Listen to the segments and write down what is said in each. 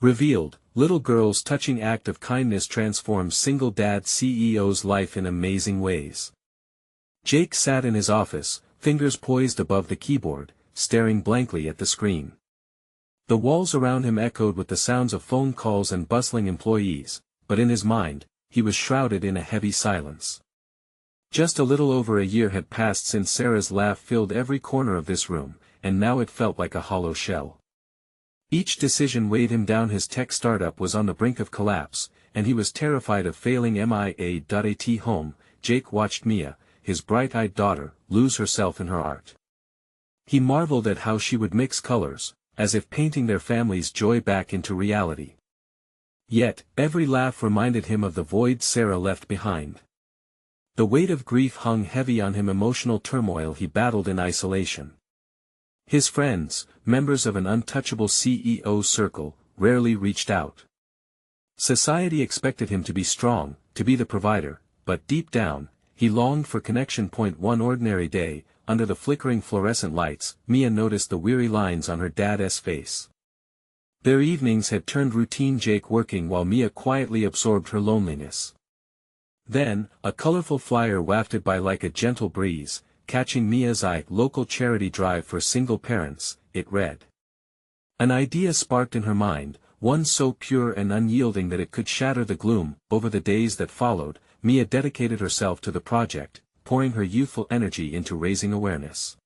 Revealed, little girl's touching act of kindness transforms single dad CEO's life in amazing ways. Jake sat in his office, fingers poised above the keyboard, staring blankly at the screen. The walls around him echoed with the sounds of phone calls and bustling employees, but in his mind, he was shrouded in a heavy silence. Just a little over a year had passed since Sarah's laugh filled every corner of this room, and now it felt like a hollow shell. Each decision weighed him down. His tech startup was on the brink of collapse, and he was terrified of failing MIA.at home. Jake watched Mia, his bright-eyed daughter, lose herself in her art. He marveled at how she would mix colors, as if painting their family's joy back into reality. Yet, every laugh reminded him of the void Sarah left behind. The weight of grief hung heavy on him. Emotional turmoil he battled in isolation. His friends, members of an untouchable CEO circle, rarely reached out. Society expected him to be strong, to be the provider, but deep down, he longed for connection. One ordinary day, under the flickering fluorescent lights, Mia noticed the weary lines on her dad's face. Their evenings had turned routine. Jake working while Mia quietly absorbed her loneliness. Then, a colorful flyer wafted by like a gentle breeze, catching Mia's eye. Local charity drive for single parents, it read. An idea sparked in her mind, one so pure and unyielding that it could shatter the gloom. Over the days that followed, Mia dedicated herself to the project, pouring her youthful energy into raising awareness.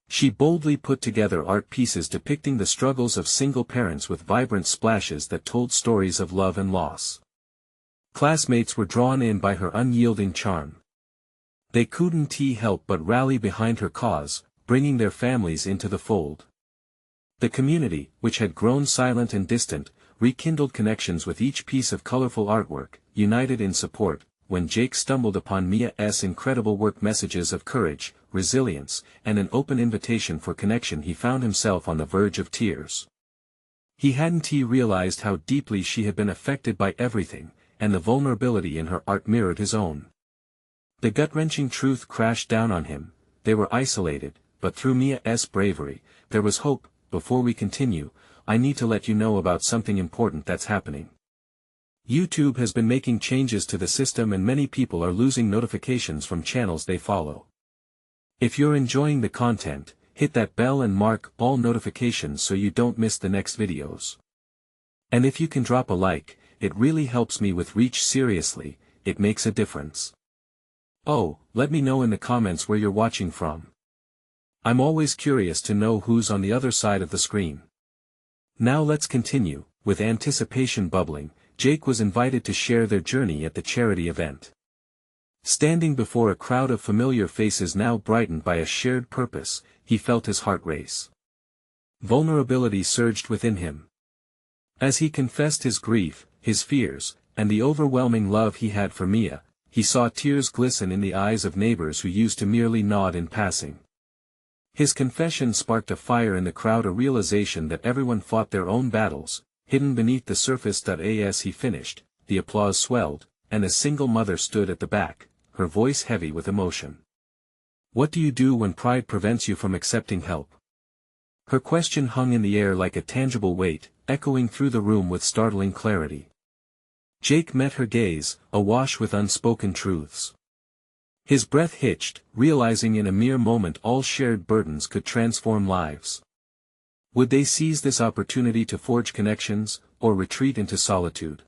She boldly put together art pieces depicting the struggles of single parents with vibrant splashes that told stories of love and loss. Classmates were drawn in by her unyielding charm. They couldn't help but rally behind her cause, bringing their families into the fold. The community, which had grown silent and distant, rekindled connections with each piece of colorful artwork, united in support. When Jake stumbled upon Mia's incredible work, messages of courage, resilience, and an open invitation for connection, he found himself on the verge of tears. He hadn't realized how deeply she had been affected by everything, and the vulnerability in her art mirrored his own. The gut-wrenching truth crashed down on him: they were isolated, but through Mia's bravery, there was hope. Before we continue, I need to let you know about something important that's happening. YouTube has been making changes to the system and many people are losing notifications from channels they follow. If you're enjoying the content, hit that bell and mark all notifications so you don't miss the next videos. And if you can drop a like, it really helps me with reach. Seriously, it makes a difference. Oh, let me know in the comments where you're watching from. I'm always curious to know who's on the other side of the screen. Now let's continue. With anticipation bubbling, Jake was invited to share their journey at the charity event. Standing before a crowd of familiar faces now brightened by a shared purpose, he felt his heart race. Vulnerability surged within him. As he confessed his grief, his fears, and the overwhelming love he had for Mia, he saw tears glisten in the eyes of neighbors who used to merely nod in passing. His confession sparked a fire in the crowd, a realization that everyone fought their own battles, hidden beneath the surface. As he finished, the applause swelled, and a single mother stood at the back, her voice heavy with emotion. What do you do when pride prevents you from accepting help? Her question hung in the air like a tangible weight, echoing through the room with startling clarity. Jake met her gaze, awash with unspoken truths. His breath hitched, realizing in a mere moment all shared burdens could transform lives. Would they seize this opportunity to forge connections, or retreat into solitude?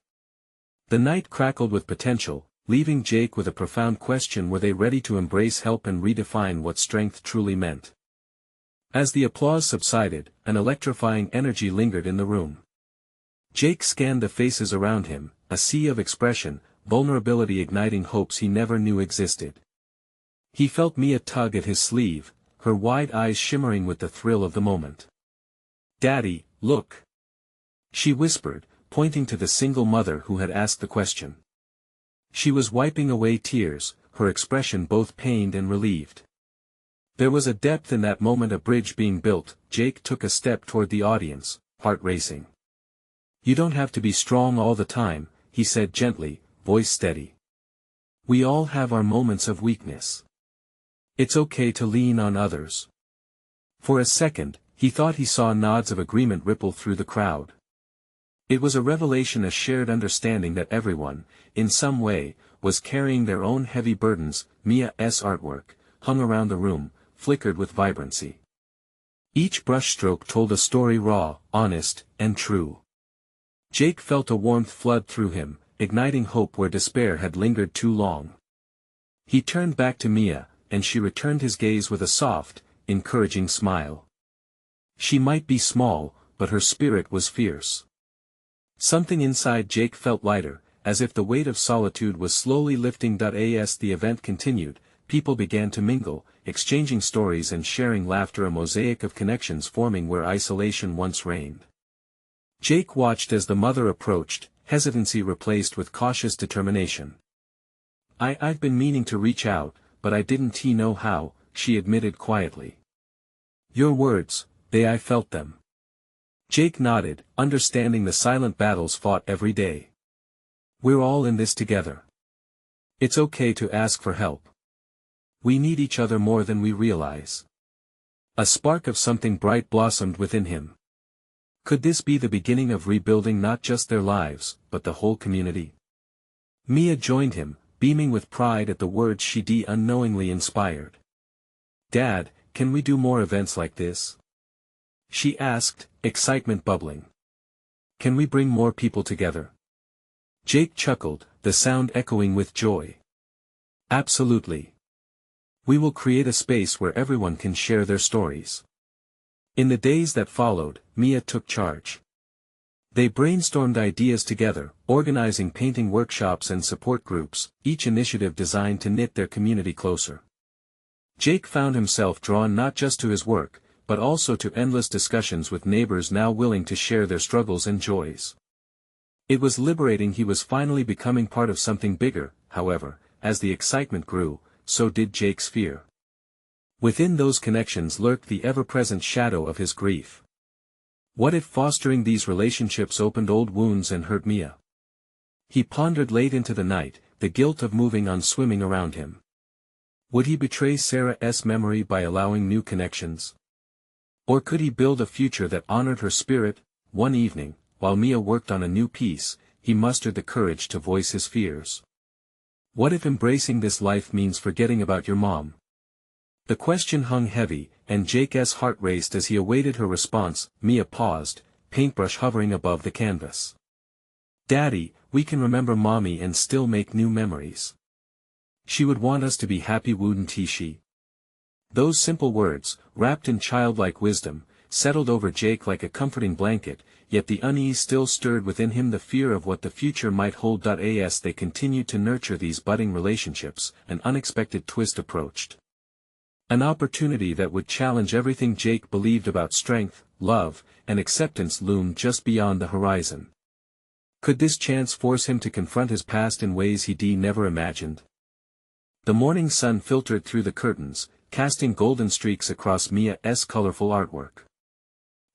The night crackled with potential, leaving Jake with a profound question: were they ready to embrace help and redefine what strength truly meant? As the applause subsided, an electrifying energy lingered in the room. Jake scanned the faces around him, a sea of expression, vulnerability igniting hopes he never knew existed. He felt Mia tug at his sleeve, her wide eyes shimmering with the thrill of the moment. "Daddy, look," she whispered, pointing to the single mother who had asked the question. She was wiping away tears, her expression both pained and relieved. There was a depth in that moment, a bridge being built. Jake took a step toward the audience, heart racing. "You don't have to be strong all the time," he said gently, voice steady. "We all have our moments of weakness. It's okay to lean on others." For a second, he thought he saw nods of agreement ripple through the crowd. It was a revelation, a shared understanding that everyone, in some way, was carrying their own heavy burdens. Mia's artwork, hung around the room, flickered with vibrancy. Each brushstroke told a story, raw, honest, and true. Jake felt a warmth flood through him, igniting hope where despair had lingered too long. He turned back to Mia, and she returned his gaze with a soft, encouraging smile. She might be small, but her spirit was fierce. Something inside Jake felt lighter, as if the weight of solitude was slowly lifting. As the event continued, people began to mingle, exchanging stories and sharing laughter, a mosaic of connections forming where isolation once reigned. Jake watched as the mother approached, hesitancy replaced with cautious determination. I've been meaning to reach out, but I didn't know how, she admitted quietly. Your words, I felt them. Jake nodded, understanding the silent battles fought every day. We're all in this together. It's okay to ask for help. We need each other more than we realize. A spark of something bright blossomed within him. Could this be the beginning of rebuilding not just their lives, but the whole community? Mia joined him, beaming with pride at the words she unknowingly inspired. Dad, can we do more events like this? She asked, excitement bubbling. Can we bring more people together? Jake chuckled, the sound echoing with joy. Absolutely. We will create a space where everyone can share their stories. In the days that followed, Mia took charge. They brainstormed ideas together, organizing painting workshops and support groups, each initiative designed to knit their community closer. Jake found himself drawn not just to his work, but also to endless discussions with neighbors now willing to share their struggles and joys. It was liberating. He was finally becoming part of something bigger. However, as the excitement grew, so did Jake's fear. Within those connections lurked the ever-present shadow of his grief. What if fostering these relationships opened old wounds and hurt Mia? He pondered late into the night, the guilt of moving on swimming around him. Would he betray Sarah's memory by allowing new connections? Or could he build a future that honored her spirit? One evening, while Mia worked on a new piece, he mustered the courage to voice his fears. What if embracing this life means forgetting about your mom? The question hung heavy, and Jake's heart raced as he awaited her response. Mia paused, paintbrush hovering above the canvas. Daddy, we can remember Mommy and still make new memories. She would want us to be happy, wouldn't she? Those simple words, wrapped in childlike wisdom, settled over Jake like a comforting blanket, yet the unease still stirred within him, the fear of what the future might hold. As they continued to nurture these budding relationships, an unexpected twist approached. An opportunity that would challenge everything Jake believed about strength, love, and acceptance loomed just beyond the horizon. Could this chance force him to confront his past in ways he never imagined? The morning sun filtered through the curtains, casting golden streaks across Mia's colorful artwork.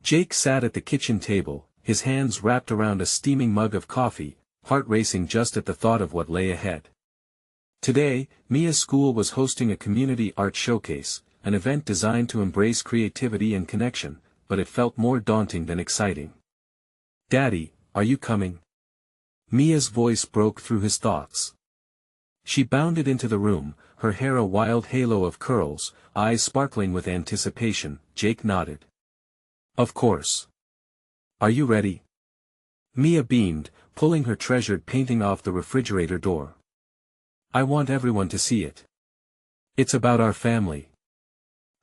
Jake sat at the kitchen table, his hands wrapped around a steaming mug of coffee, heart racing just at the thought of what lay ahead. Today, Mia's school was hosting a community art showcase, an event designed to embrace creativity and connection, but it felt more daunting than exciting. Daddy, are you coming? Mia's voice broke through his thoughts. She bounded into the room, her hair a wild halo of curls, eyes sparkling with anticipation. Jake nodded. Of course. Are you ready? Mia beamed, pulling her treasured painting off the refrigerator door. I want everyone to see it. It's about our family.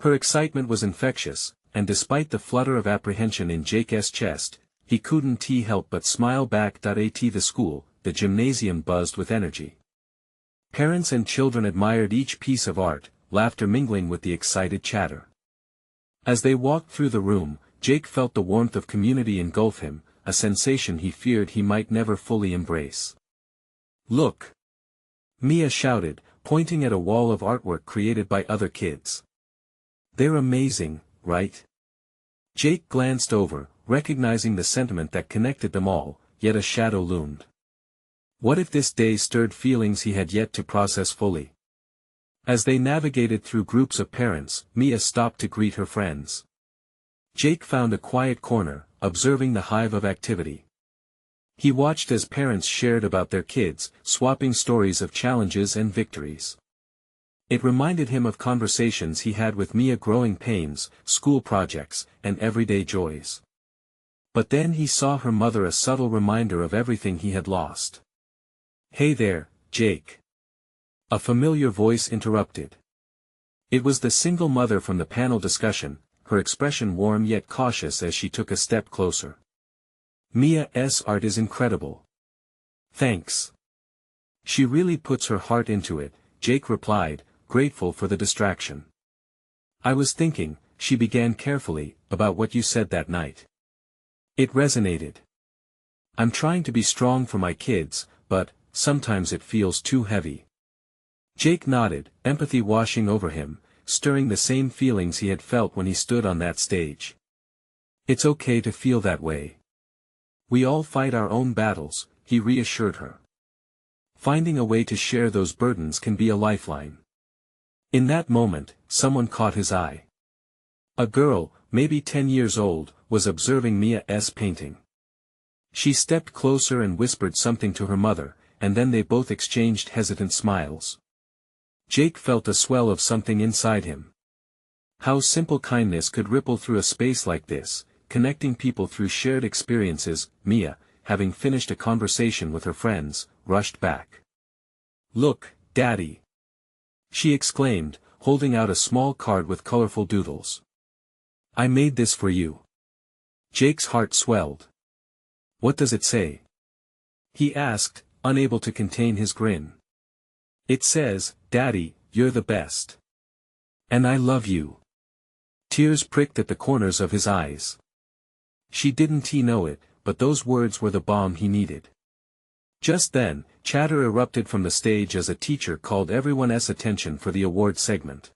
Her excitement was infectious, and despite the flutter of apprehension in Jake's chest, he couldn't help but smile back. At the school, the gymnasium buzzed with energy. Parents and children admired each piece of art, laughter mingling with the excited chatter. As they walked through the room, Jake felt the warmth of community engulf him, a sensation he feared he might never fully embrace. Look! Mia shouted, pointing at a wall of artwork created by other kids. They're amazing, right? Jake glanced over, recognizing the sentiment that connected them all, yet a shadow loomed. What if this day stirred feelings he had yet to process fully? As they navigated through groups of parents, Mia stopped to greet her friends. Jake found a quiet corner, observing the hive of activity. He watched as parents shared about their kids, swapping stories of challenges and victories. It reminded him of conversations he had with Mia, growing pains, school projects, and everyday joys. But then he saw her mother, a subtle reminder of everything he had lost. "Hey there, Jake." A familiar voice interrupted. It was the single mother from the panel discussion, her expression warm yet cautious as she took a step closer. "Mia's art is incredible. Thanks. She really puts her heart into it," Jake replied, grateful for the distraction. "I was thinking," she began carefully, "about what you said that night. It resonated. I'm trying to be strong for my kids, but sometimes it feels too heavy." Jake nodded, empathy washing over him, stirring the same feelings he had felt when he stood on that stage. "It's okay to feel that way. We all fight our own battles," he reassured her. "Finding a way to share those burdens can be a lifeline." In that moment, someone caught his eye. A girl, maybe 10 years old, was observing Mia's painting. She stepped closer and whispered something to her mother, and then they both exchanged hesitant smiles. Jake felt a swell of something inside him. How simple kindness could ripple through a space like this, connecting people through shared experiences. Mia, having finished a conversation with her friends, rushed back. "Look, Daddy!" she exclaimed, holding out a small card with colorful doodles. "I made this for you." Jake's heart swelled. "What does it say?" he asked, unable to contain his grin. "It says, 'Daddy, you're the best. And I love you.'" Tears pricked at the corners of his eyes. She didn't know it, but those words were the balm he needed. Just then, chatter erupted from the stage as a teacher called everyone's attention for the award segment.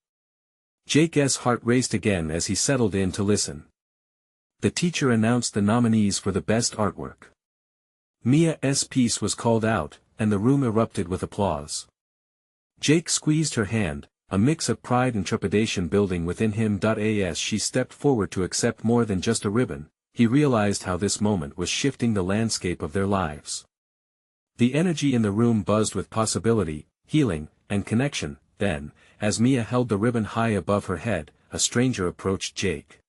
Jake's heart raced again as he settled in to listen. The teacher announced the nominees for the best artwork. Mia's piece was called out, and the room erupted with applause. Jake squeezed her hand, a mix of pride and trepidation building within him. As she stepped forward to accept more than just a ribbon, he realized how this moment was shifting the landscape of their lives. The energy in the room buzzed with possibility, healing, and connection. Then, as Mia held the ribbon high above her head, a stranger approached Jake.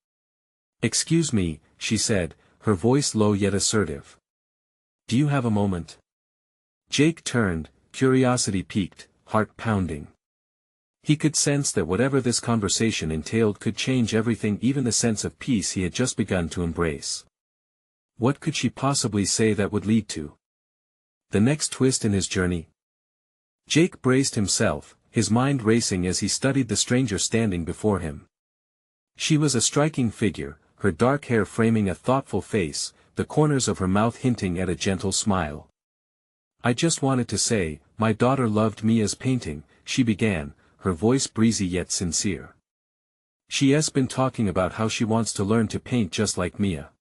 "Excuse me," she said, her voice low yet assertive. "Do you have a moment?" Jake turned, curiosity piqued, heart pounding. He could sense that whatever this conversation entailed could change everything, even the sense of peace he had just begun to embrace. What could she possibly say that would lead to the next twist in his journey? Jake braced himself, his mind racing as he studied the stranger standing before him. She was a striking figure, her dark hair framing a thoughtful face, the corners of her mouth hinting at a gentle smile. "I just wanted to say, my daughter loved Mia's painting," she began, her voice breezy yet sincere. "She's been talking about how she wants to learn to paint just like Mia.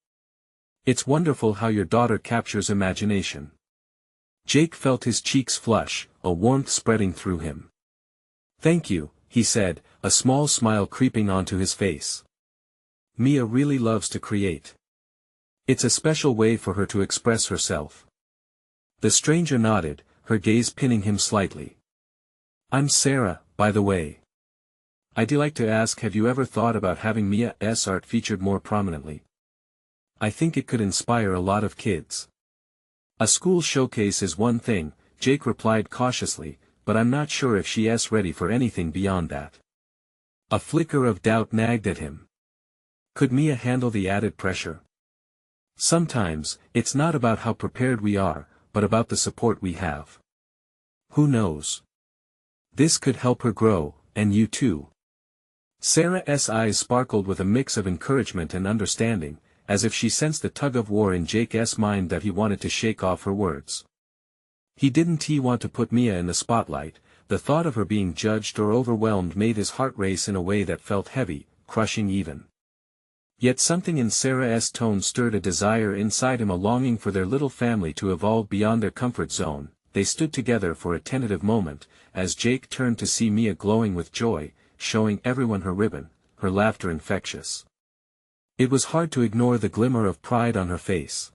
It's wonderful how your daughter captures imagination." Jake felt his cheeks flush, a warmth spreading through him. "Thank you," he said, a small smile creeping onto his face. "Mia really loves to create. It's a special way for her to express herself." The stranger nodded, her gaze pinning him slightly. "I'm Sarah, by the way. I'd like to ask, have you ever thought about having Mia's art featured more prominently? I think it could inspire a lot of kids." "A school showcase is one thing," Jake replied cautiously, "but I'm not sure if she's ready for anything beyond that." A flicker of doubt nagged at him. Could Mia handle the added pressure? Sometimes, it's not about how prepared we are, but about the support we have. Who knows? This could help her grow, and you too. Sarah's eyes sparkled with a mix of encouragement and understanding, as if she sensed the tug-of-war in Jake's mind that he wanted to shake off her words. He didn't want to put Mia in the spotlight. The thought of her being judged or overwhelmed made his heart race in a way that felt heavy, crushing even. Yet something in Sarah's tone stirred a desire inside him, a longing for their little family to evolve beyond their comfort zone. They stood together for a tentative moment, as Jake turned to see Mia glowing with joy, showing everyone her ribbon, her laughter infectious. It was hard to ignore the glimmer of pride on her face.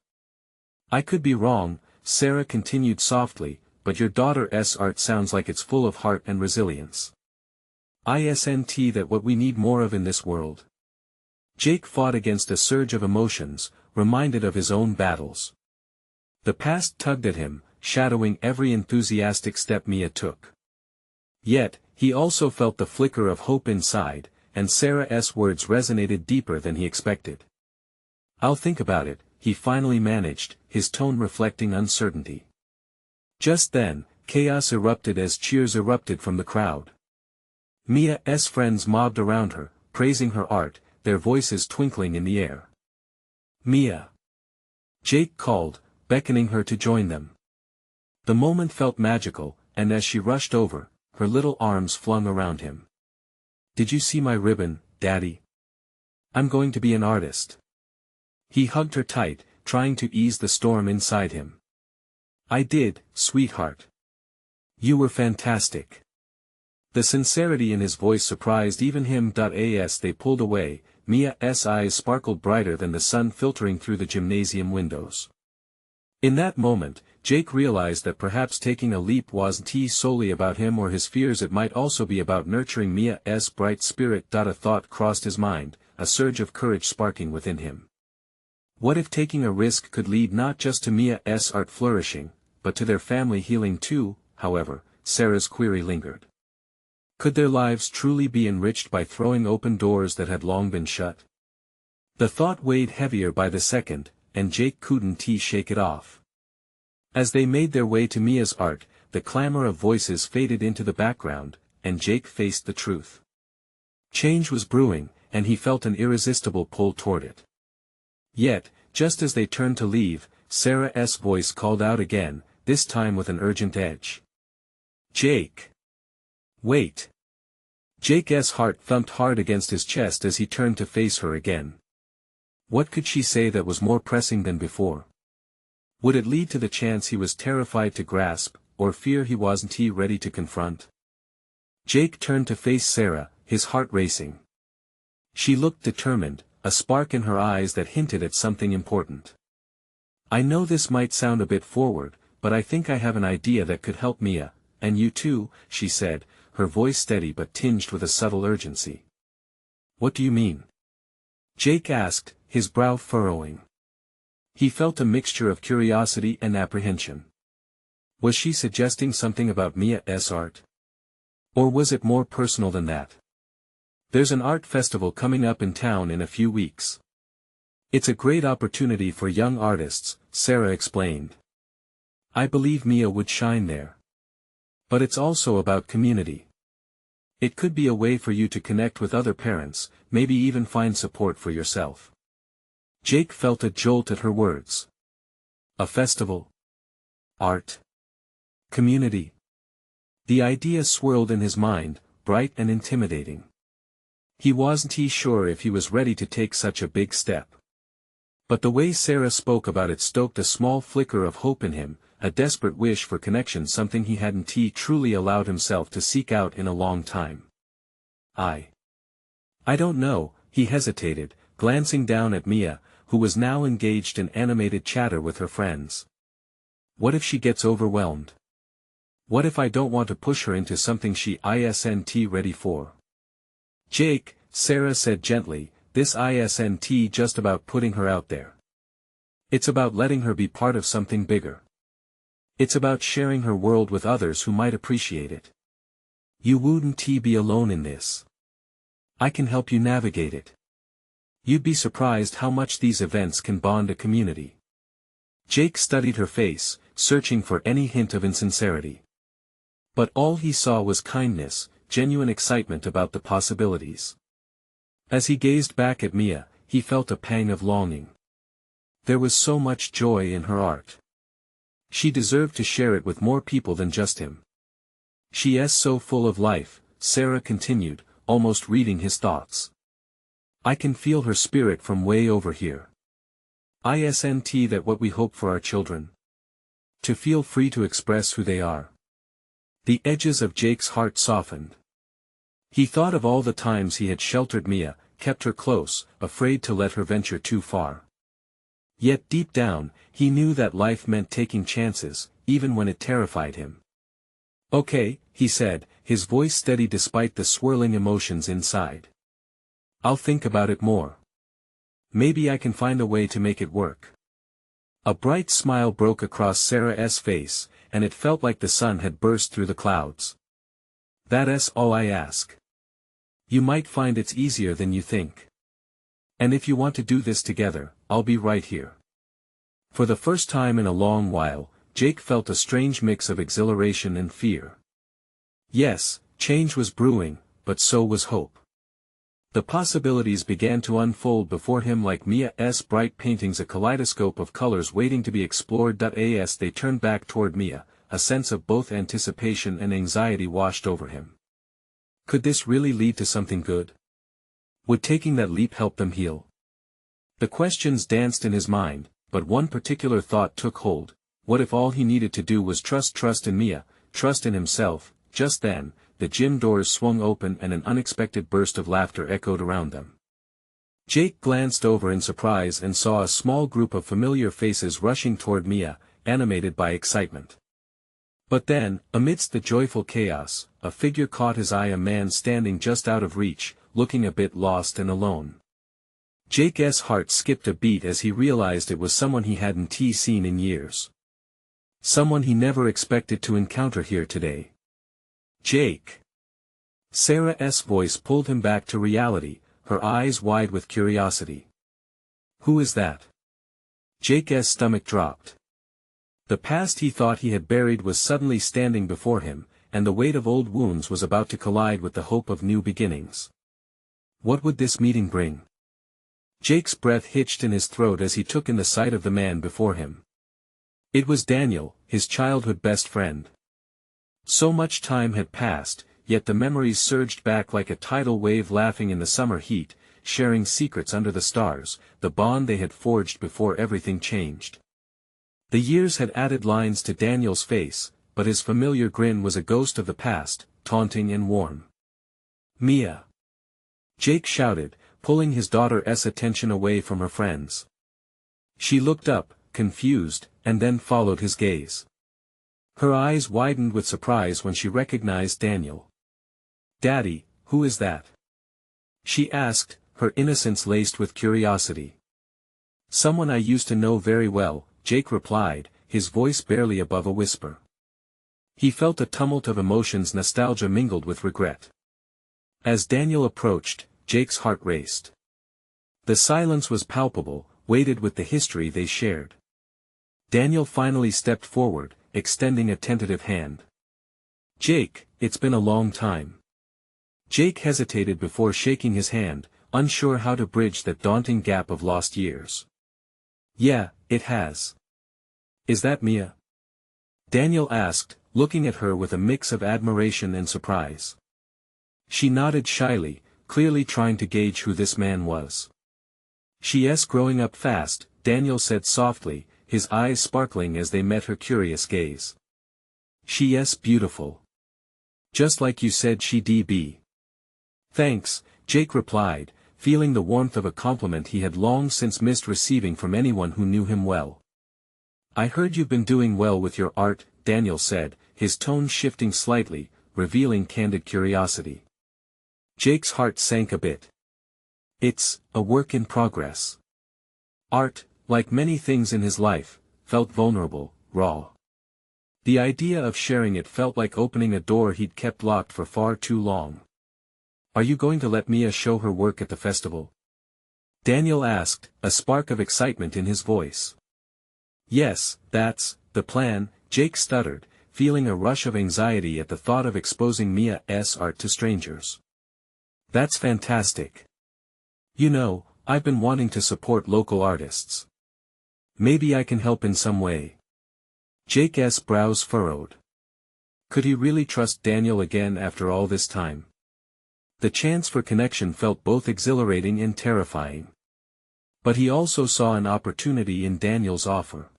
I could be wrong, Sarah continued softly, but your daughter's art sounds like it's full of heart and resilience. Isn't that what we need more of in this world? Jake fought against a surge of emotions, reminded of his own battles. The past tugged at him, shadowing every enthusiastic step Mia took. Yet, he also felt the flicker of hope inside, and Sarah's words resonated deeper than he expected. I'll think about it, he finally managed, his tone reflecting uncertainty. Just then, chaos erupted as cheers erupted from the crowd. Mia's friends mobbed around her, praising her art, their voices twinkling in the air. Mia! Jake called, beckoning her to join them. The moment felt magical, and as she rushed over, her little arms flung around him. Did you see my ribbon, Daddy? I'm going to be an artist. He hugged her tight, trying to ease the storm inside him. I did, sweetheart. You were fantastic. The sincerity in his voice surprised even him. As they pulled away, Mia's eyes sparkled brighter than the sun filtering through the gymnasium windows. In that moment, Jake realized that perhaps taking a leap wasn't solely about him or his fears, it might also be about nurturing Mia's bright spirit. A thought crossed his mind, a surge of courage sparking within him. What if taking a risk could lead not just to Mia's art flourishing, but to their family healing too? However, Sarah's query lingered. Could their lives truly be enriched by throwing open doors that had long been shut? The thought weighed heavier by the second, and Jake couldn't shake it off. As they made their way to Mia's art, the clamor of voices faded into the background, and Jake faced the truth. Change was brewing, and he felt an irresistible pull toward it. Yet, just as they turned to leave, Sarah's voice called out again, this time with an urgent edge. Jake! Wait! Jake's heart thumped hard against his chest as he turned to face her again. What could she say that was more pressing than before? Would it lead to the chance he was terrified to grasp, or fear he wasn't ready to confront? Jake turned to face Sarah, his heart racing. She looked determined, a spark in her eyes that hinted at something important. I know this might sound a bit forward, but I think I have an idea that could help Mia, and you too, she said, her voice steady but tinged with a subtle urgency. What do you mean? Jake asked, his brow furrowing. He felt a mixture of curiosity and apprehension. Was she suggesting something about Mia's art? Or was it more personal than that? There's an art festival coming up in town in a few weeks. It's a great opportunity for young artists, Sarah explained. I believe Mia would shine there. But it's also about community. It could be a way for you to connect with other parents, maybe even find support for yourself. Jake felt a jolt at her words. A festival? Art? Community? The idea swirled in his mind, bright and intimidating. He wasn't sure if he was ready to take such a big step. But the way Sarah spoke about it stoked a small flicker of hope in him, a desperate wish for connection, something he hadn't truly allowed himself to seek out in a long time. I don't know, he hesitated, glancing down at Mia, who was now engaged in animated chatter with her friends. What if she gets overwhelmed? What if I don't want to push her into something she isn't ready for? Jake, Sarah said gently, this isn't just about putting her out there. It's about letting her be part of something bigger. It's about sharing her world with others who might appreciate it. You wouldn't be alone in this. I can help you navigate it. You'd be surprised how much these events can bond a community. Jake studied her face, searching for any hint of insincerity. But all he saw was kindness, genuine excitement about the possibilities. As he gazed back at Mia, he felt a pang of longing. There was so much joy in her art. She deserved to share it with more people than just him. She is so full of life, Sarah continued, almost reading his thoughts. I can feel her spirit from way over here. Isn't that what we hope for our children? To feel free to express who they are. The edges of Jake's heart softened. He thought of all the times he had sheltered Mia, kept her close, afraid to let her venture too far. Yet deep down, he knew that life meant taking chances, even when it terrified him. "Okay," he said, his voice steady despite the swirling emotions inside. "I'll think about it more. Maybe I can find a way to make it work." A bright smile broke across Sarah's face, and it felt like the sun had burst through the clouds. "That's all I ask. You might find it's easier than you think. And if you want to do this together, I'll be right here." For the first time in a long while, Jake felt a strange mix of exhilaration and fear. Yes, change was brewing, but so was hope. The possibilities began to unfold before him like Mia's bright paintings, a kaleidoscope of colors waiting to be explored. As they turned back toward Mia, a sense of both anticipation and anxiety washed over him. Could this really lead to something good? Would taking that leap help them heal? The questions danced in his mind, but one particular thought took hold. What if all he needed to do was trust in Mia, trust in himself? Just then, the gym doors swung open and an unexpected burst of laughter echoed around them. Jake glanced over in surprise and saw a small group of familiar faces rushing toward Mia, animated by excitement. But then, amidst the joyful chaos, a figure caught his eye, a man standing just out of reach, looking a bit lost and alone. Jake's heart skipped a beat as he realized it was someone he hadn't seen in years. Someone he never expected to encounter here today. "Jake." Sarah's voice pulled him back to reality, her eyes wide with curiosity. "Who is that?" Jake's stomach dropped. The past he thought he had buried was suddenly standing before him, and the weight of old wounds was about to collide with the hope of new beginnings. What would this meeting bring? Jake's breath hitched in his throat as he took in the sight of the man before him. It was Daniel, his childhood best friend. So much time had passed, yet the memories surged back like a tidal wave, laughing in the summer heat, sharing secrets under the stars, the bond they had forged before everything changed. The years had added lines to Daniel's face, but his familiar grin was a ghost of the past, taunting and warm. "Mia!" Jake shouted, pulling his daughter's attention away from her friends. She looked up, confused, and then followed his gaze. Her eyes widened with surprise when she recognized Daniel. "Daddy, who is that?" she asked, her innocence laced with curiosity. "Someone I used to know very well," Jake replied, his voice barely above a whisper. He felt a tumult of emotions, nostalgia mingled with regret. As Daniel approached, Jake's heart raced. The silence was palpable, weighted with the history they shared. Daniel finally stepped forward, extending a tentative hand. "Jake, it's been a long time." Jake hesitated before shaking his hand, unsure how to bridge that daunting gap of lost years. "Yeah, it has." "Is that Mia?" Daniel asked, looking at her with a mix of admiration and surprise. She nodded shyly, clearly trying to gauge who this man was. "She's growing up fast," Daniel said softly, his eyes sparkling as they met her curious gaze. "She's beautiful. Just like you said she'd be." "Thanks," Jake replied, feeling the warmth of a compliment he had long since missed receiving from anyone who knew him well. "I heard you've been doing well with your art," Daniel said, his tone shifting slightly, revealing candid curiosity. Jake's heart sank a bit. It's a work in progress. Art, like many things in his life, felt vulnerable, raw. The idea of sharing it felt like opening a door he'd kept locked for far too long. "Are you going to let Mia show her work at the festival?" Daniel asked, a spark of excitement in his voice. "Yes, that's the plan," Jake stuttered, feeling a rush of anxiety at the thought of exposing Mia's art to strangers. "That's fantastic. You know, I've been wanting to support local artists. Maybe I can help in some way." Jake's brows furrowed. Could he really trust Daniel again after all this time? The chance for connection felt both exhilarating and terrifying. But he also saw an opportunity in Daniel's offer.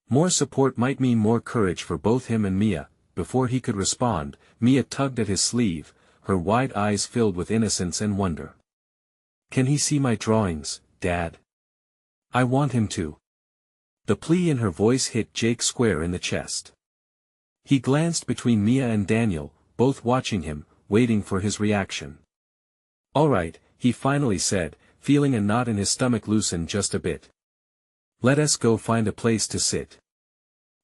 More support might mean more courage for both him and Mia. Before he could respond, Mia tugged at his sleeve, her wide eyes filled with innocence and wonder. "Can he see my drawings, Dad?" I want him to. The plea in her voice hit Jake square in the chest. He glanced between Mia and Daniel, both watching him, waiting for his reaction. All right, he finally said, feeling a knot in his stomach loosen just a bit. Let us go find a place to sit.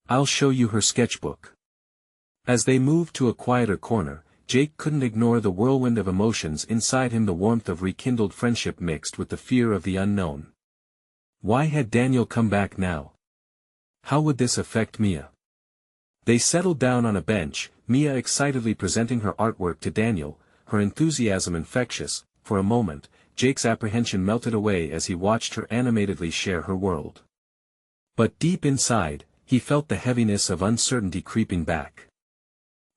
I'll show you her sketchbook. As they moved to a quieter corner, Jake couldn't ignore the whirlwind of emotions inside him, the warmth of rekindled friendship mixed with the fear of the unknown. Why had Daniel come back now? How would this affect Mia? They settled down on a bench, Mia excitedly presenting her artwork to Daniel, her enthusiasm infectious. For a moment, Jake's apprehension melted away as he watched her animatedly share her world. But deep inside, he felt the heaviness of uncertainty creeping back.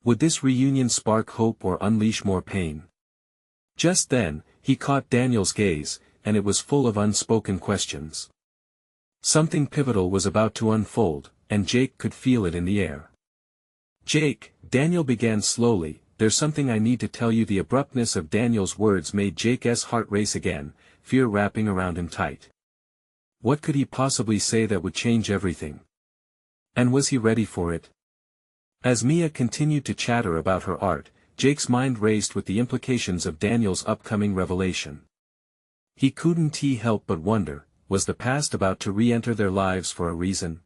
Would this reunion spark hope or unleash more pain? Just then, he caught Daniel's gaze, and it was full of unspoken questions. Something pivotal was about to unfold, and Jake could feel it in the air. Jake, Daniel began slowly, there's something I need to tell you. The abruptness of Daniel's words made Jake's heart race again, fear wrapping around him tight. What could he possibly say that would change everything? And was he ready for it? As Mia continued to chatter about her art, Jake's mind raced with the implications of Daniel's upcoming revelation. He couldn't help but wonder, was the past about to re-enter their lives for a reason?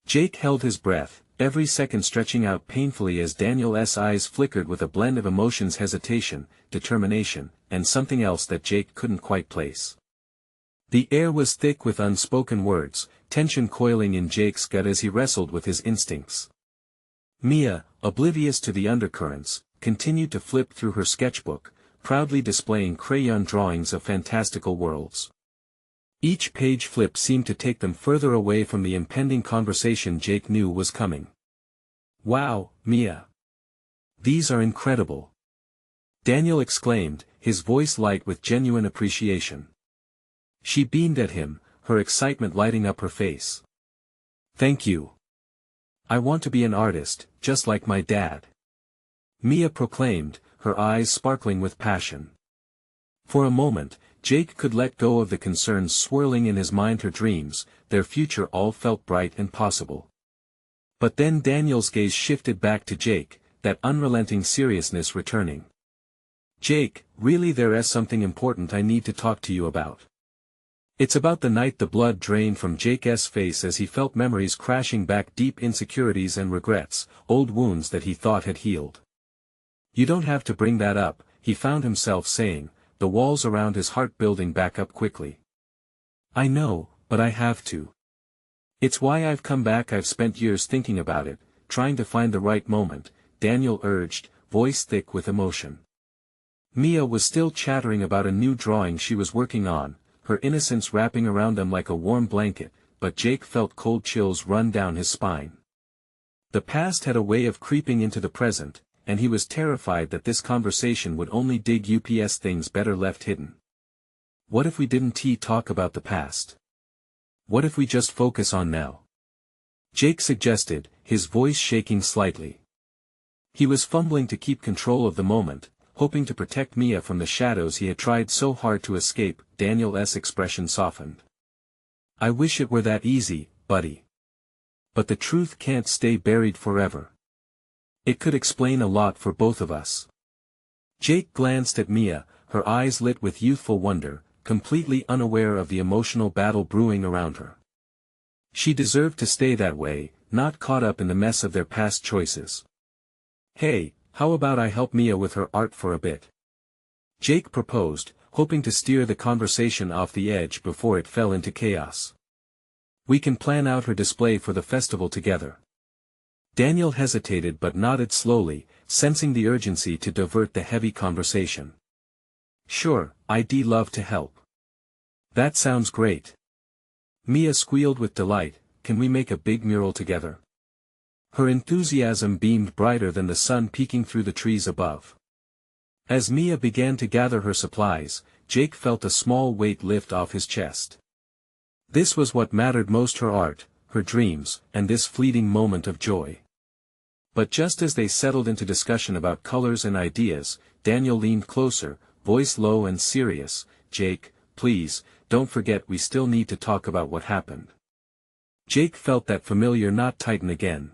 Jake held his breath, every second stretching out painfully as Daniel's eyes flickered with a blend of emotions: hesitation, determination, and something else that Jake couldn't quite place. The air was thick with unspoken words, tension coiling in Jake's gut as he wrestled with his instincts. Mia, oblivious to the undercurrents, continued to flip through her sketchbook, proudly displaying crayon drawings of fantastical worlds. Each page flip seemed to take them further away from the impending conversation Jake knew was coming. Wow, Mia! These are incredible! Daniel exclaimed, his voice light with genuine appreciation. She beamed at him, her excitement lighting up her face. Thank you. I want to be an artist, just like my dad. Mia proclaimed, her eyes sparkling with passion. For a moment, Jake could let go of the concerns swirling in his mind. Her dreams, their future all felt bright and possible. But then Daniel's gaze shifted back to Jake, that unrelenting seriousness returning. Jake, really, there is something important I need to talk to you about. It's about the night. The blood drained from Jake's face as he felt memories crashing back, deep insecurities and regrets, old wounds that he thought had healed. You don't have to bring that up, he found himself saying, the walls around his heart building back up quickly. I know, but I have to. It's why I've come back. I've spent years thinking about it, trying to find the right moment, Daniel urged, voice thick with emotion. Mia was still chattering about a new drawing she was working on, her innocence wrapping around them like a warm blanket, but Jake felt cold chills run down his spine. The past had a way of creeping into the present, and he was terrified that this conversation would only dig up things better left hidden. What if we didn't talk about the past? What if we just focus on now? Jake suggested, his voice shaking slightly. He was fumbling to keep control of the moment, hoping to protect Mia from the shadows he had tried so hard to escape. Daniel's expression softened. I wish it were that easy, buddy. But the truth can't stay buried forever. It could explain a lot for both of us. Jake glanced at Mia, her eyes lit with youthful wonder, completely unaware of the emotional battle brewing around her. She deserved to stay that way, not caught up in the mess of their past choices. Hey, how about I help Mia with her art for a bit? Jake proposed, hoping to steer the conversation off the edge before it fell into chaos. We can plan out her display for the festival together. Daniel hesitated but nodded slowly, sensing the urgency to divert the heavy conversation. Sure, I'd love to help. That sounds great. Mia squealed with delight, can we make a big mural together? Her enthusiasm beamed brighter than the sun peeking through the trees above. As Mia began to gather her supplies, Jake felt a small weight lift off his chest. This was what mattered most: her art, her dreams, and this fleeting moment of joy. But just as they settled into discussion about colors and ideas, Daniel leaned closer, voice low and serious. Jake, please, don't forget we still need to talk about what happened. Jake felt that familiar knot tighten again.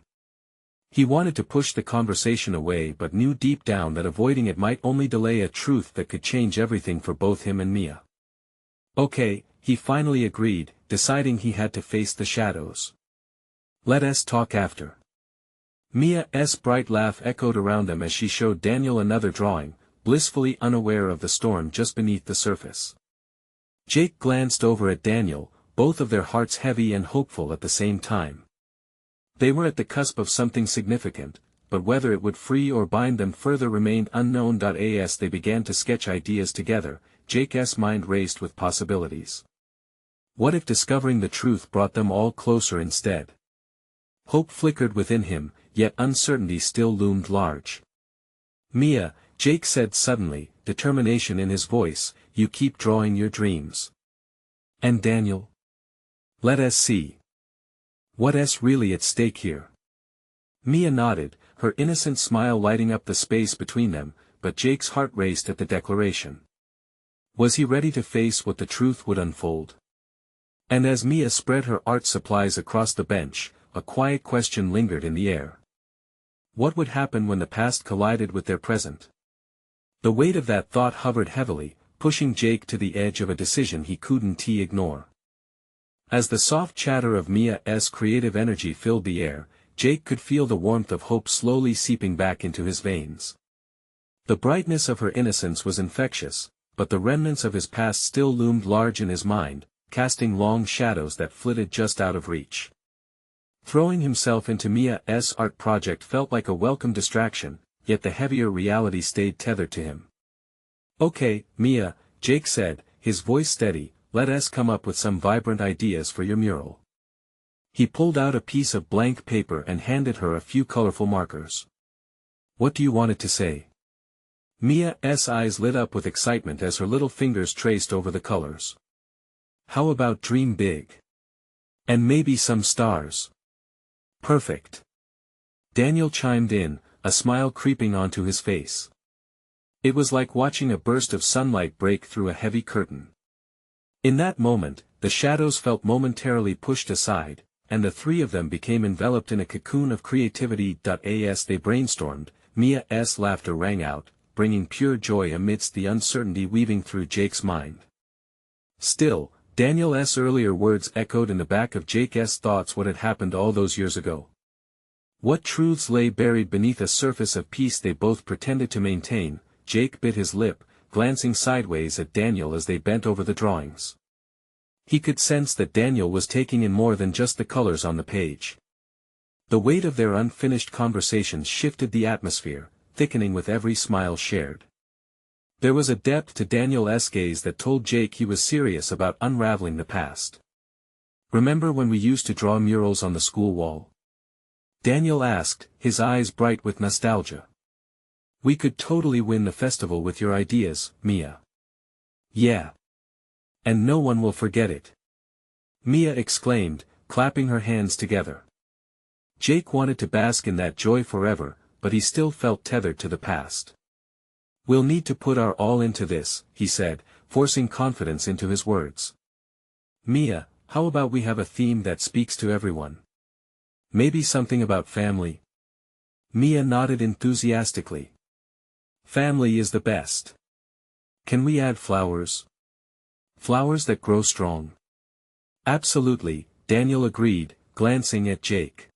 He wanted to push the conversation away but knew deep down that avoiding it might only delay a truth that could change everything for both him and Mia. Okay, he finally agreed, deciding he had to face the shadows. Let us talk after. Mia's bright laugh echoed around them as she showed Daniel another drawing, blissfully unaware of the storm just beneath the surface. Jake glanced over at Daniel, both of their hearts heavy and hopeful at the same time. They were at the cusp of something significant, but whether it would free or bind them further remained unknown. As they began to sketch ideas together, Jake's mind raced with possibilities. What if discovering the truth brought them all closer instead? Hope flickered within him, yet uncertainty still loomed large. Mia, Jake said suddenly, determination in his voice, you keep drawing your dreams. And Daniel? Let us see. What's really at stake here? Mia nodded, her innocent smile lighting up the space between them, but Jake's heart raced at the declaration. Was he ready to face what the truth would unfold? And as Mia spread her art supplies across the bench, a quiet question lingered in the air. What would happen when the past collided with their present? The weight of that thought hovered heavily, pushing Jake to the edge of a decision he couldn't ignore. As the soft chatter of Mia's creative energy filled the air, Jake could feel the warmth of hope slowly seeping back into his veins. The brightness of her innocence was infectious, but the remnants of his past still loomed large in his mind, casting long shadows that flitted just out of reach. Throwing himself into Mia's art project felt like a welcome distraction, yet the heavier reality stayed tethered to him. Okay, Mia, Jake said, his voice steady, let us come up with some vibrant ideas for your mural. He pulled out a piece of blank paper and handed her a few colorful markers. What do you want it to say? Mia's eyes lit up with excitement as her little fingers traced over the colors. How about dream big? And maybe some stars. Perfect. Daniel chimed in, a smile creeping onto his face. It was like watching a burst of sunlight break through a heavy curtain. In that moment, the shadows felt momentarily pushed aside, and the three of them became enveloped in a cocoon of creativity. As they brainstormed, Mia's laughter rang out, bringing pure joy amidst the uncertainty weaving through Jake's mind. Still, Daniel's earlier words echoed in the back of Jake's thoughts. What had happened all those years ago? What truths lay buried beneath a surface of peace they both pretended to maintain? Jake bit his lip, glancing sideways at Daniel as they bent over the drawings. He could sense that Daniel was taking in more than just the colors on the page. The weight of their unfinished conversations shifted the atmosphere, thickening with every smile shared. There was a depth to Daniel's gaze that told Jake he was serious about unraveling the past. Remember when we used to draw murals on the school wall? Daniel asked, his eyes bright with nostalgia. We could totally win the festival with your ideas, Mia. Yeah. And no one will forget it. Mia exclaimed, clapping her hands together. Jake wanted to bask in that joy forever, but he still felt tethered to the past. We'll need to put our all into this, he said, forcing confidence into his words. Mia, how about we have a theme that speaks to everyone? Maybe something about family? Mia nodded enthusiastically. Family is the best. Can we add flowers? Flowers that grow strong. Absolutely, Daniel agreed, glancing at Jake.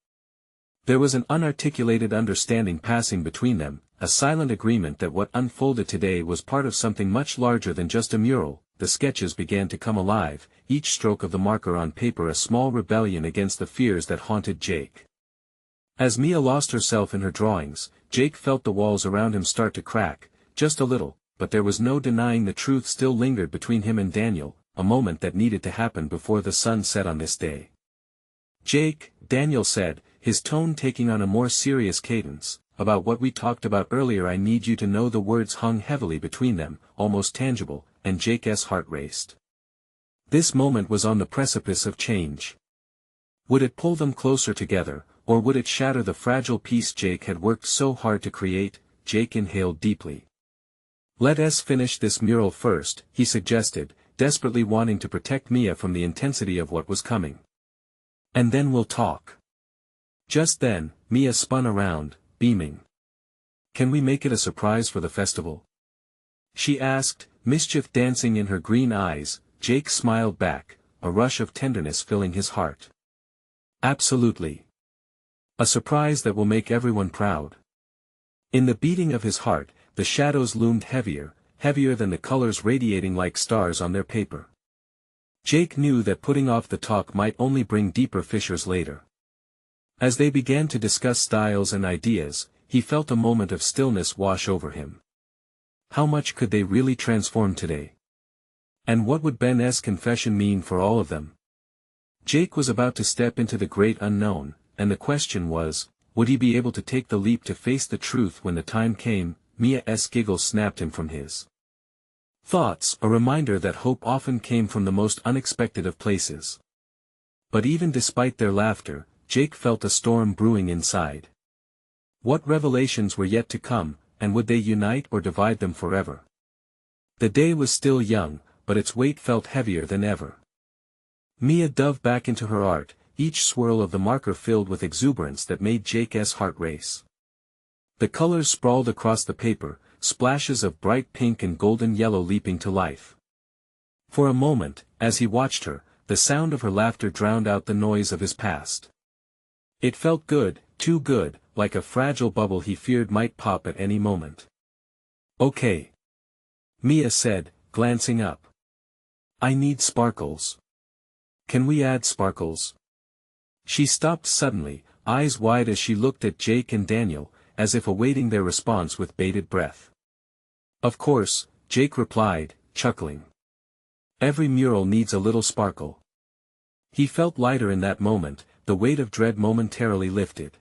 There was an unarticulated understanding passing between them, a silent agreement that what unfolded today was part of something much larger than just a mural. The sketches began to come alive, each stroke of the marker on paper a small rebellion against the fears that haunted Jake. As Mia lost herself in her drawings, Jake felt the walls around him start to crack, just a little, but there was no denying the truth still lingered between him and Daniel, a moment that needed to happen before the sun set on this day. Jake, Daniel said, his tone taking on a more serious cadence, about what we talked about earlier. I need you to know. The words hung heavily between them, almost tangible, and Jake's heart raced. This moment was on the precipice of change. Would it pull them closer together, or would it shatter the fragile peace Jake had worked so hard to create? Jake inhaled deeply. Let us finish this mural first, he suggested, desperately wanting to protect Mia from the intensity of what was coming. And then we'll talk. Just then, Mia spun around, beaming. Can we make it a surprise for the festival? She asked, mischief dancing in her green eyes. Jake smiled back, a rush of tenderness filling his heart. Absolutely. A surprise that will make everyone proud. In the beating of his heart, the shadows loomed heavier, heavier than the colors radiating like stars on their paper. Jake knew that putting off the talk might only bring deeper fissures later. As they began to discuss styles and ideas, he felt a moment of stillness wash over him. How much could they really transform today? And what would Ben's confession mean for all of them? Jake was about to step into the great unknown, and the question was, would he be able to take the leap to face the truth when the time came? Mia's giggle snapped him from his thoughts, a reminder that hope often came from the most unexpected of places. But even despite their laughter, Jake felt a storm brewing inside. What revelations were yet to come, and would they unite or divide them forever? The day was still young, but its weight felt heavier than ever. Mia dove back into her art, each swirl of the marker filled with exuberance that made Jake's heart race. The colors sprawled across the paper, splashes of bright pink and golden yellow leaping to life. For a moment, as he watched her, the sound of her laughter drowned out the noise of his past. It felt good, too good, like a fragile bubble he feared might pop at any moment. Okay. Mia said, glancing up. I need sparkles. Can we add sparkles? She stopped suddenly, eyes wide as she looked at Jake and Daniel, as if awaiting their response with bated breath. Of course, Jake replied, chuckling. Every mural needs a little sparkle. He felt lighter in that moment, the weight of dread momentarily lifted.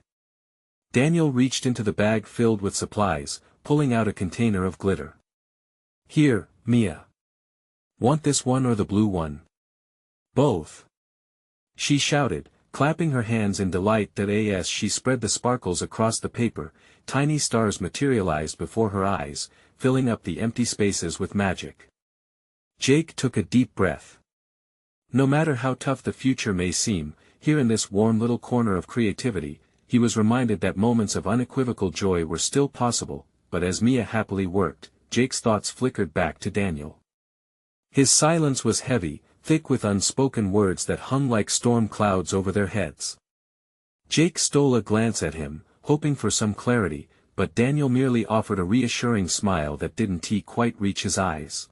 Daniel reached into the bag filled with supplies, pulling out a container of glitter. Here, Mia. Want this one or the blue one? Both. She shouted, clapping her hands in delight that as she spread the sparkles across the paper, tiny stars materialized before her eyes, filling up the empty spaces with magic. Jake took a deep breath. No matter how tough the future may seem, here in this warm little corner of creativity, he was reminded that moments of unequivocal joy were still possible, but as Mia happily worked, Jake's thoughts flickered back to Daniel. His silence was heavy, thick with unspoken words that hung like storm clouds over their heads. Jake stole a glance at him, hoping for some clarity, but Daniel merely offered a reassuring smile that didn't quite reach his eyes.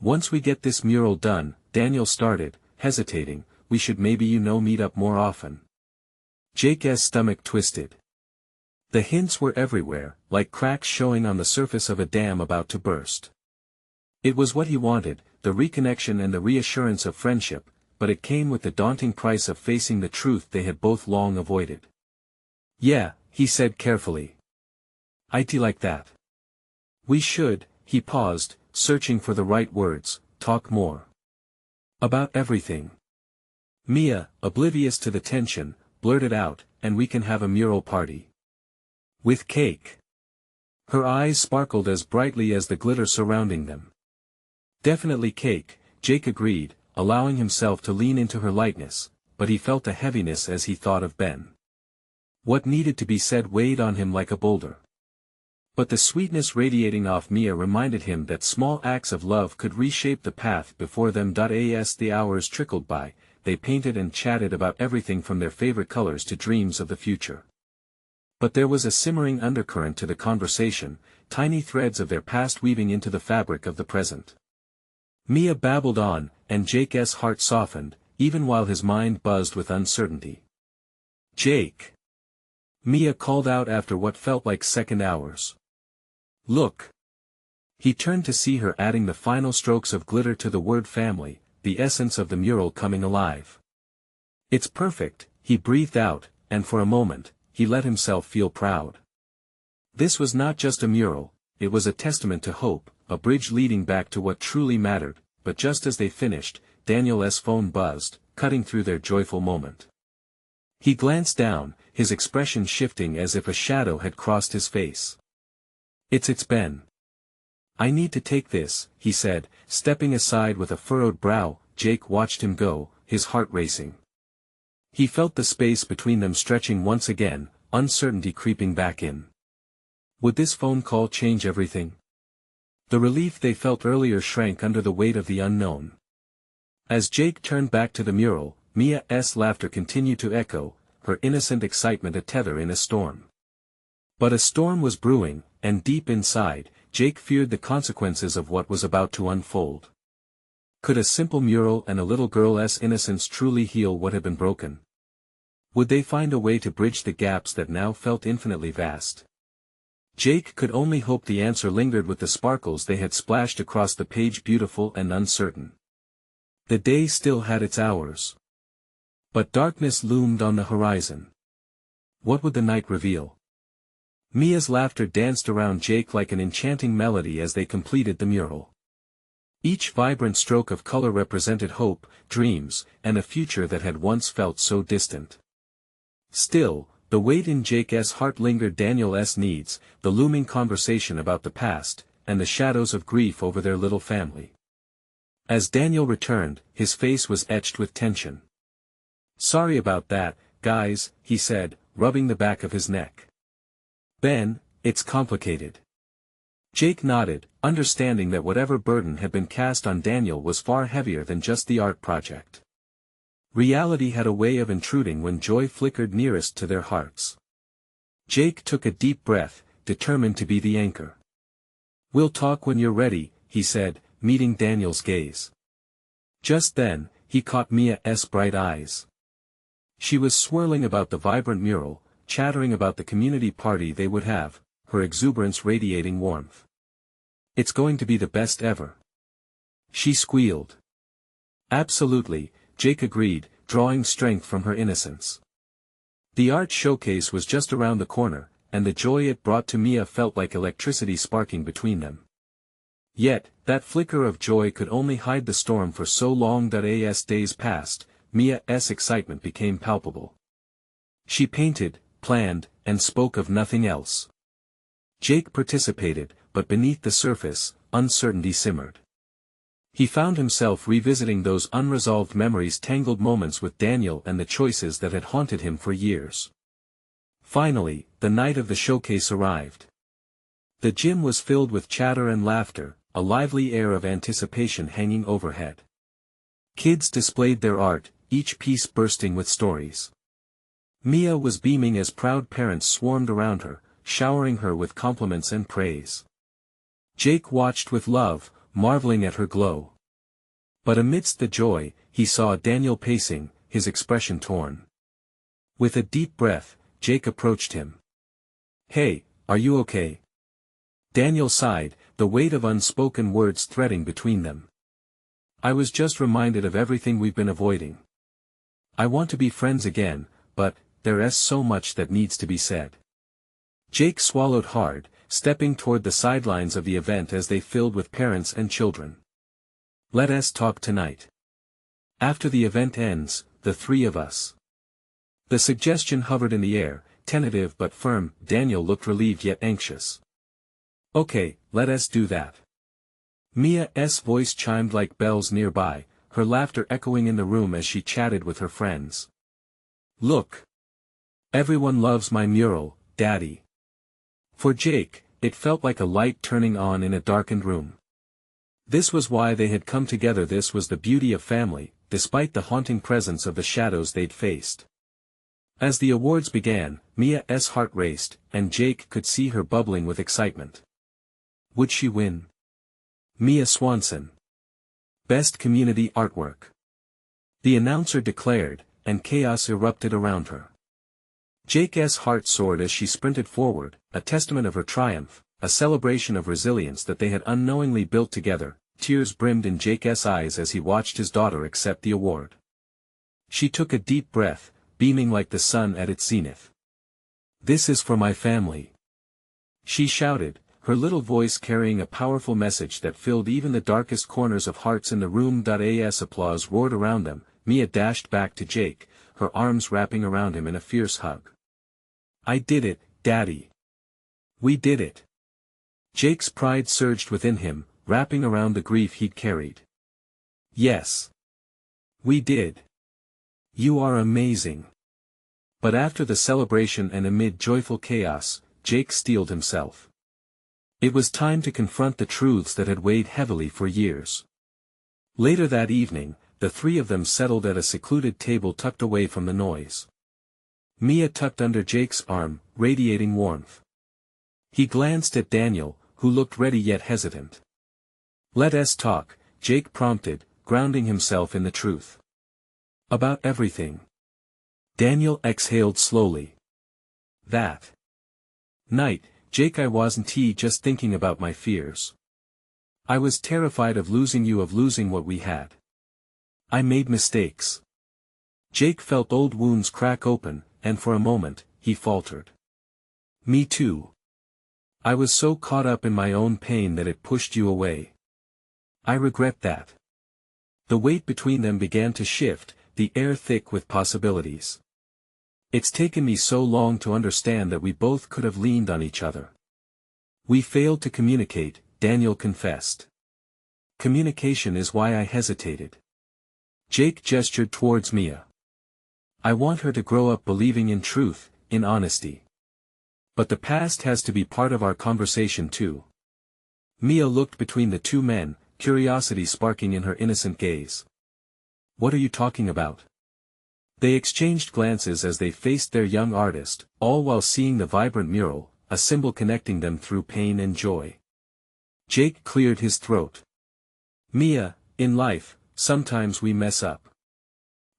Once we get this mural done, Daniel started, hesitating, we should maybe meet up more often. Jake's stomach twisted. The hints were everywhere, like cracks showing on the surface of a dam about to burst. It was what he wanted, the reconnection and the reassurance of friendship, but it came with the daunting price of facing the truth they had both long avoided. Yeah, he said carefully. I'd like that. We should, he paused, searching for the right words, talk more. About everything. Mia, oblivious to the tension, blurted out, and we can have a mural party. With cake. Her eyes sparkled as brightly as the glitter surrounding them. Definitely cake, Jake agreed, allowing himself to lean into her lightness, but he felt a heaviness as he thought of Ben. What needed to be said weighed on him like a boulder. But the sweetness radiating off Mia reminded him that small acts of love could reshape the path before them. As the hours trickled by, they painted and chatted about everything from their favorite colors to dreams of the future. But there was a simmering undercurrent to the conversation, tiny threads of their past weaving into the fabric of the present. Mia babbled on, and Jake's heart softened, even while his mind buzzed with uncertainty. Jake! Mia called out after what felt like second hours. Look! He turned to see her adding the final strokes of glitter to the word family, the essence of the mural coming alive. It's perfect, he breathed out, and for a moment, he let himself feel proud. This was not just a mural, it was a testament to hope, a bridge leading back to what truly mattered, but just as they finished, Daniel's phone buzzed, cutting through their joyful moment. He glanced down, his expression shifting as if a shadow had crossed his face. It's Ben. I need to take this, he said, stepping aside with a furrowed brow. Jake watched him go, his heart racing. He felt the space between them stretching once again, uncertainty creeping back in. Would this phone call change everything? The relief they felt earlier shrank under the weight of the unknown. As Jake turned back to the mural, Mia's laughter continued to echo, her innocent excitement a tether in a storm. But a storm was brewing, and deep inside, Jake feared the consequences of what was about to unfold. Could a simple mural and a little girl's innocence truly heal what had been broken? Would they find a way to bridge the gaps that now felt infinitely vast? Jake could only hope the answer lingered with the sparkles they had splashed across the page, beautiful and uncertain. The day still had its hours. But darkness loomed on the horizon. What would the night reveal? Mia's laughter danced around Jake like an enchanting melody as they completed the mural. Each vibrant stroke of color represented hope, dreams, and a future that had once felt so distant. Still, the weight in Jake's heart lingered. Daniel's needs, the looming conversation about the past, and the shadows of grief over their little family. As Daniel returned, his face was etched with tension. "Sorry about that, guys," he said, rubbing the back of his neck. "Ben, it's complicated." Jake nodded, understanding that whatever burden had been cast on Daniel was far heavier than just the art project. Reality had a way of intruding when joy flickered nearest to their hearts. Jake took a deep breath, determined to be the anchor. "We'll talk when you're ready," he said, meeting Daniel's gaze. Just then, he caught Mia's bright eyes. She was swirling about the vibrant mural, chattering about the community party they would have, her exuberance radiating warmth. "It's going to be the best ever," she squealed. "Absolutely," Jake agreed, drawing strength from her innocence. The art showcase was just around the corner, and the joy it brought to Mia felt like electricity sparking between them. Yet, that flicker of joy could only hide the storm for so long. As days passed, Mia's excitement became palpable. She painted, planned, and spoke of nothing else. Jake participated, but beneath the surface, uncertainty simmered. He found himself revisiting those unresolved memories, tangled moments with Daniel, and the choices that had haunted him for years. Finally, the night of the showcase arrived. The gym was filled with chatter and laughter, a lively air of anticipation hanging overhead. Kids displayed their art, each piece bursting with stories. Mia was beaming as proud parents swarmed around her, showering her with compliments and praise. Jake watched with love, marveling at her glow. But amidst the joy, he saw Daniel pacing, his expression torn. With a deep breath, Jake approached him. "Hey, are you okay?" Daniel sighed, the weight of unspoken words threading between them. "I was just reminded of everything we've been avoiding. I want to be friends again, but there's so much that needs to be said." Jake swallowed hard, stepping toward the sidelines of the event as they filled with parents and children. "Let us talk tonight. After the event ends, the three of us." The suggestion hovered in the air, tentative but firm. Daniel looked relieved yet anxious. "Okay, let us do that." Mia's voice chimed like bells nearby, her laughter echoing in the room as she chatted with her friends. "Look. Everyone loves my mural, Daddy." For Jake, it felt like a light turning on in a darkened room. This was why they had come together. This was the beauty of family, despite the haunting presence of the shadows they'd faced. As the awards began, Mia's heart raced, and Jake could see her bubbling with excitement. Would she win? Mia Swanson. Best Community Artwork. The announcer declared, and chaos erupted around her. Jake's heart soared as she sprinted forward, a testament of her triumph, a celebration of resilience that they had unknowingly built together. Tears brimmed in Jake's eyes as he watched his daughter accept the award. She took a deep breath, beaming like the sun at its zenith. "This is for my family," she shouted, her little voice carrying a powerful message that filled even the darkest corners of hearts in the room. As applause roared around them, Mia dashed back to Jake, her arms wrapping around him in a fierce hug. "I did it, Daddy. We did it." Jake's pride surged within him, wrapping around the grief he'd carried. Yes. We did. You are amazing. But after the celebration and amid joyful chaos, Jake steeled himself. It was time to confront the truths that had weighed heavily for years. Later that evening, the three of them settled at a secluded table tucked away from the noise. Mia tucked under Jake's arm, radiating warmth. He glanced at Daniel, who looked ready yet hesitant. "Let us talk," Jake prompted, grounding himself in the truth. "About everything." Daniel exhaled slowly. "That night, Jake, I wasn't just thinking about my fears. I was terrified of losing you, of losing what we had. I made mistakes." Jake felt old wounds crack open, and for a moment, he faltered. "Me too. I was so caught up in my own pain that it pushed you away. I regret that." The weight between them began to shift, the air thick with possibilities. "It's taken me so long to understand that we both could have leaned on each other. We failed to communicate," Daniel confessed. "Communication is why I hesitated." Jake gestured towards Mia. "I want her to grow up believing in truth, in honesty. But the past has to be part of our conversation too." Mia looked between the two men, curiosity sparking in her innocent gaze. "What are you talking about?" They exchanged glances as they faced their young artist, all while seeing the vibrant mural, a symbol connecting them through pain and joy. Jake cleared his throat. "Mia, in life, sometimes we mess up.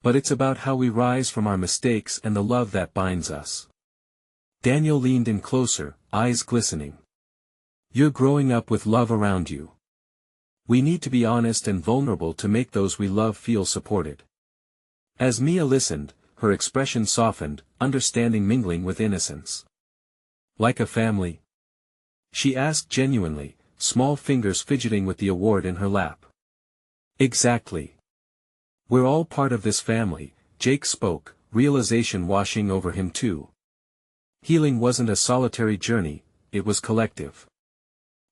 But it's about how we rise from our mistakes and the love that binds us." Daniel leaned in closer, eyes glistening. "You're growing up with love around you. We need to be honest and vulnerable to make those we love feel supported." As Mia listened, her expression softened, understanding mingling with innocence. "Like a family?" she asked genuinely, small fingers fidgeting with the award in her lap. "Exactly. We're all part of this family," Jake spoke, realization washing over him too. Healing wasn't a solitary journey, it was collective.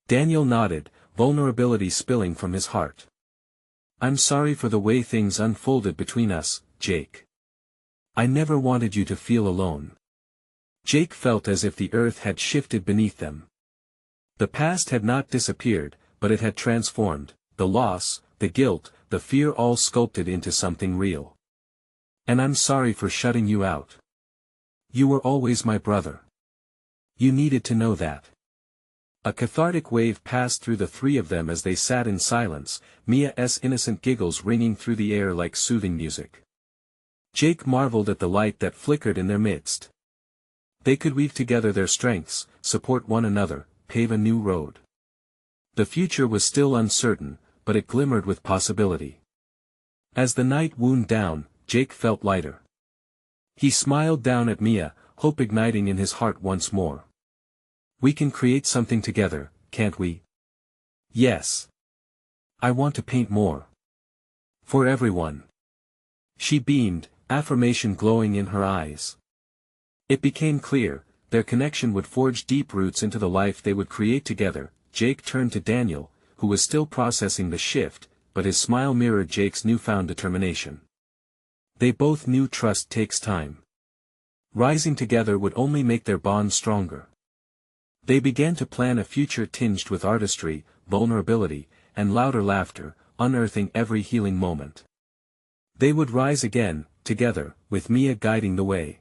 Daniel nodded, vulnerability spilling from his heart. "I'm sorry for the way things unfolded between us, Jake. I never wanted you to feel alone." Jake felt as if the earth had shifted beneath them. The past had not disappeared, but it had transformed, the loss, the guilt, the fear all sculpted into something real. "And I'm sorry for shutting you out. You were always my brother. You needed to know that." A cathartic wave passed through the three of them as they sat in silence, Mia's innocent giggles ringing through the air like soothing music. Jake marveled at the light that flickered in their midst. They could weave together their strengths, support one another, pave a new road. The future was still uncertain, but it glimmered with possibility. As the night wound down, Jake felt lighter. He smiled down at Mia, hope igniting in his heart once more. "We can create something together, can't we?" "Yes. I want to paint more. For everyone." She beamed, affirmation glowing in her eyes. It became clear, their connection would forge deep roots into the life they would create together. Jake turned to Daniel, who was still processing the shift, but his smile mirrored Jake's newfound determination. They both knew trust takes time. Rising together would only make their bond stronger. They began to plan a future tinged with artistry, vulnerability, and louder laughter, unearthing every healing moment. They would rise again, together, with Mia guiding the way.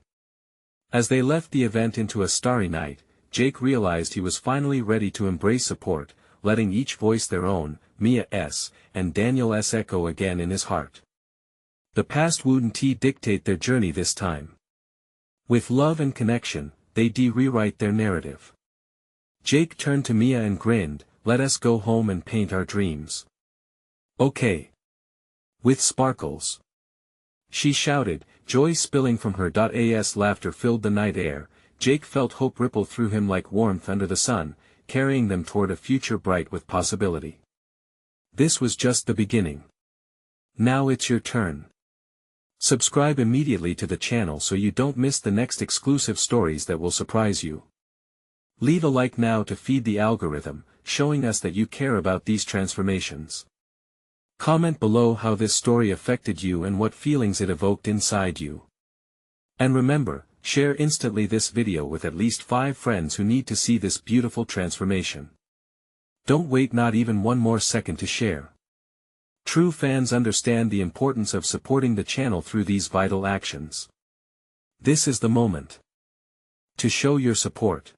As they left the event into a starry night, Jake realized he was finally ready to embrace support, letting each voice their own, Mia's, and Daniel's echo again in his heart. The past wouldn't dictate their journey this time. With love and connection, they rewrite their narrative. Jake turned to Mia and grinned, "Let us go home and paint our dreams." "Okay. With sparkles." She shouted, joy spilling from her. As laughter filled the night air, Jake felt hope ripple through him like warmth under the sun, carrying them toward a future bright with possibility. This was just the beginning. Now it's your turn. Subscribe immediately to the channel so you don't miss the next exclusive stories that will surprise you. Leave a like now to feed the algorithm, showing us that you care about these transformations. Comment below how this story affected you and what feelings it evoked inside you. And remember, share instantly this video with at least 5 friends who need to see this beautiful transformation. Don't wait not even one more second to share. True fans understand the importance of supporting the channel through these vital actions. This is the moment to show your support.